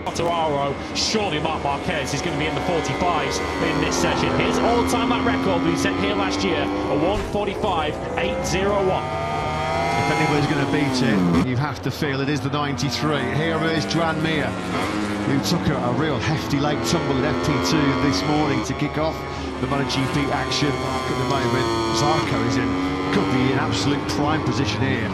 Quartararo, surely Marc Marquez is going to be in the 45s in this session. His all-time lap record that he set here last year, a 1:45.801. If anybody's going to beat it, you have to feel it is the 93. Here is Joan Mir, who took a real hefty late tumble at FP2 this morning to kick off the MotoGP action. At the moment, Zarco could be in absolute prime position here.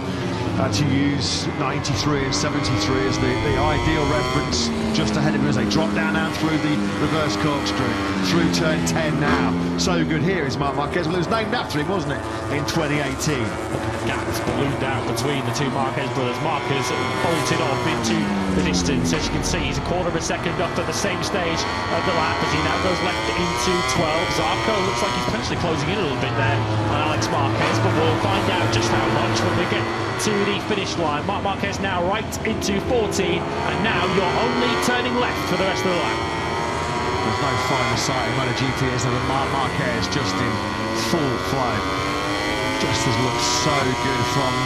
To use 93 and 73 as the ideal reference just ahead of him as they drop down now through the reverse corkscrew, through turn 10 now. So good here is Marc Marquez. Well, it was named after him, wasn't it, in 2018? Gaps ballooned out between the two Marquez brothers. Marquez bolted off into the distance. As you can see, he's a quarter of a second up at the same stage of the lap as he now goes left into 12. Zarco looks like he's potentially closing in a little bit there on Alex Marquez, but we'll find out just how much when we get to the finish line. Marc Marquez now right into 14, and now you're only turning left for the rest of the lap. There's no finer sight in MotoGP as than Marc Marquez just in full flow. Just has looked so good from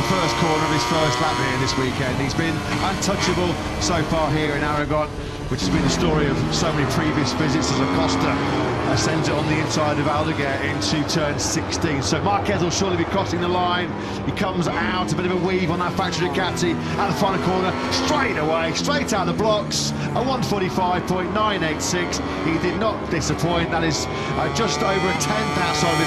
the first corner of his first lap here this weekend. He's been untouchable so far here in Aragon, which has been the story of so many previous visits as Acosta sends it on the inside of Aldeguer into turn 16. So Marquez will surely be crossing the line. He comes out, a bit of a weave on that factory Ducati at the final corner, straight away, straight out the blocks, a 1:45.986. He did not disappoint. That is just over a tenth outside of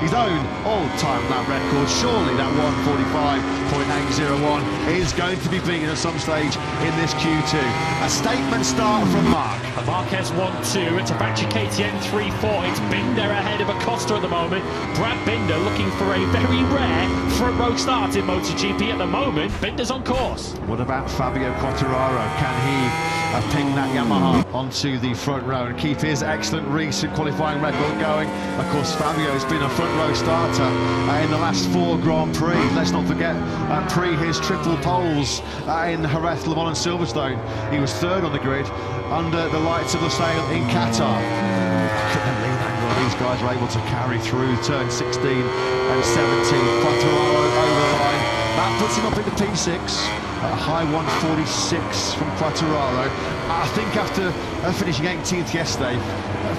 his own all-time lap record. Surely that 1:45.801 is going to be beaten at some stage in this Q2. A statement start from Marc. Marquez 1-2, it's a factory KTM 3-4. It's Binder ahead of Acosta at the moment. Brad Binder looking for a very rare front row start in MotoGP at the moment. Binder's on course. What about Fabio Quartararo? Can he ping that Yamaha onto the front row and keep his excellent recent qualifying record going? Of course, Fabio has been a front row starter in the last 4 Grand Prix. Let's not forget Prix, his triple poles in Jerez, Le Mans and Silverstone. He was third on the grid under the lights of the sail in Qatar. These guys are able to carry through turn 16 and 17. Quartararo over the line. That puts him up into P6. A high 1:46 from Quartararo. I think after finishing 18th yesterday,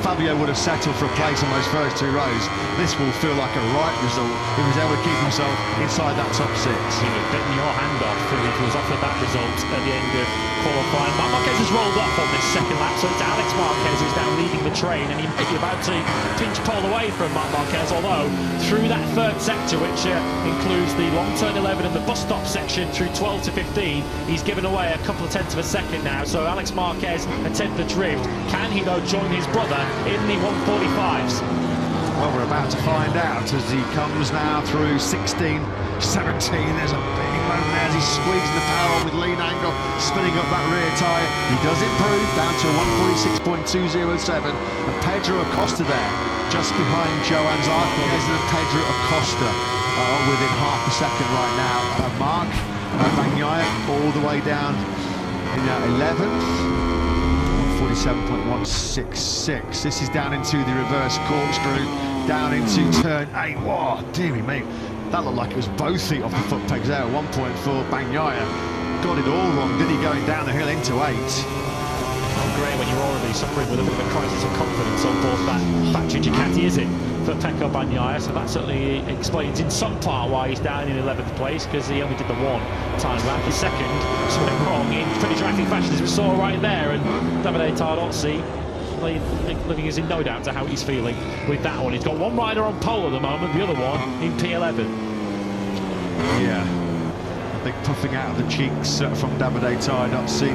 Fabio would have settled for a place on those first 2 rows. This will feel like a right result if he was able to keep himself inside that top 6. He would have bitten your hand off if he was offered that result at the end of qualifying. Marc Marquez has rolled off on this second lap, so it's Alex Marquez who's now leading the train, and he might be about to pinch pole away from Marc Marquez, although through that third sector, which includes the long turn 11 and the bus stop section through 12 to 15, he's given away a couple of tenths of a second now. So Alex Marquez a tenth adrift. Can he though join his brother in the 1:45s? Well, we're about to find out as he comes now through 16, 17. There's a big moment there as he's squeezing the power on with lean angle, spinning up that rear tyre. He does improve down to 1:46.207. And Pedro Acosta there, just behind Joan Zarco. Isn't Pedro Acosta within half a second right now? Marc Bagnaia all the way down in 11th. 47.166. This is down into the reverse corkscrew, down into turn 8. Whoa, dearie me. That looked like it was both feet off the foot pegs there at 1.4. Bagnaia got it all wrong, did he, going down the hill into 8. Not great when you're already suffering with a bit of a crisis of confidence on board that factory Ducati, is it, for Pecco Bagnaia? So that certainly explains in some part why he's down in 11th place, because he only did the 1 time lap. His second just went wrong in pretty dramatic fashion, as we saw right there, and Davide Tardozzi living is in no doubt to how he's feeling with that one. He's got one rider on pole at the moment, the other one in P11. Yeah, a big puffing out of the cheeks from Davide Tardozzi.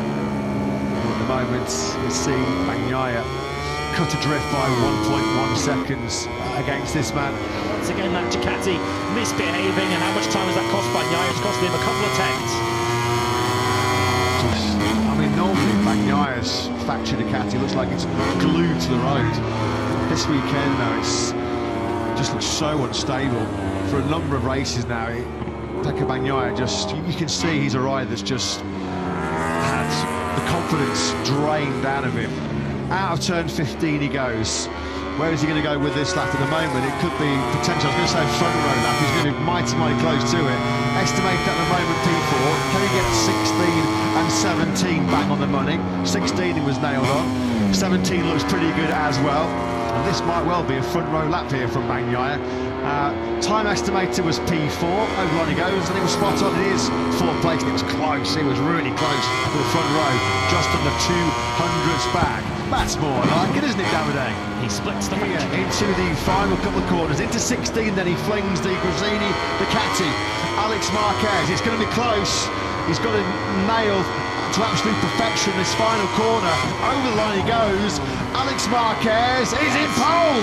At the moment, you see Bagnaia cut adrift by 1.1 seconds against this man. Once again, that Ducati misbehaving, and how much time has that cost Bagnaia? It's cost him a couple of tenths. I mean, normally Bagnaia's factory Ducati looks like it's glued to the road. This weekend, though, it's just looks so unstable. For a number of races now, Pecco Bagnaia you can see he's a rider that's just had the confidence drained out of him. Out of turn 15 he goes. Where is he going to go with this lap at the moment? It could be potential. I was going to say front row lap. He's going to be mighty close to it. Estimate at the moment P4. Can he get 16 and 17 bang on the money? 16 he was nailed on. 17 looks pretty good as well. And this might well be a front row lap here from Bagnaia. Time estimator was P4. Over on he goes, and it was spot on. It is fourth place. It was close. It was really close to the front row, just on the 200s back. That's more like it, isn't it, Davide? He splits the Here into the final couple of corners, into 16. Then he flings the Gresini Ducati. Alex Marquez. It's going to be close. He's got to nail to absolute perfection this final corner. Over the line he goes. Alex Marquez is in pole.